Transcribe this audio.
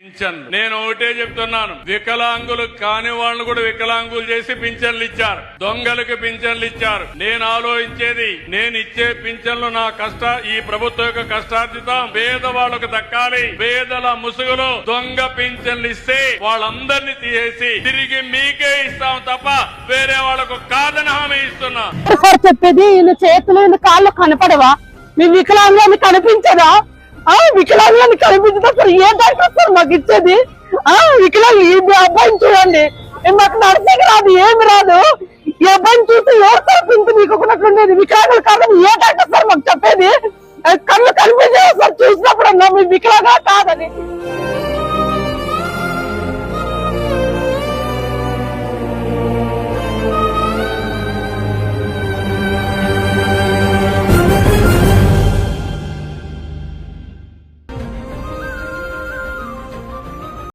పింఛన్లు నేను ఒకటే చెప్తున్నాను, వికలాంగులు కాని వాళ్ళను కూడా వికలాంగులు చేసి పింఛన్లు ఇచ్చారు, దొంగలకు పింఛన్లు ఇచ్చారు. నేను ఆలోచించేది, నేను ఇచ్చే పింఛన్లు నా ఈ ప్రభుత్వం యొక్క కష్టార్జితం పేదవాళ్లకు దక్కాలి. పేదల ముసుగులో దొంగ పింఛన్లు ఇస్తే వాళ్ళందరినీ తీసేసి తిరిగి మీకే ఇస్తాం తప్ప వేరే వాళ్ళకు కాదని హామీ ఇస్తున్నా. సార్ చెప్పేది వీళ్ళు చేతులు కాళ్ళు కనపడవా? మీ వికలాంగులని కనిపించదా? వికలాంగులని కనిపించదా సార్? ఏ డాక్టర్ సార్ మాకు ఇచ్చేది? వికలాంగు ఈ అబ్బాయిని చూడండి, మాకు నర్సింగ్ రాదు, ఏమి రాదు. ఈ అబ్బాయిని చూసి ఎవరు సార్ పింఛన్ మీకున్నట్లుండేది? వికలాంగులు కాదని ఏ డాక్టర్ సార్ మాకు చెప్పేది? కళ్ళు కనిపించే సార్ చూసినప్పుడు అన్నా మీ వికలాంగా కాదని.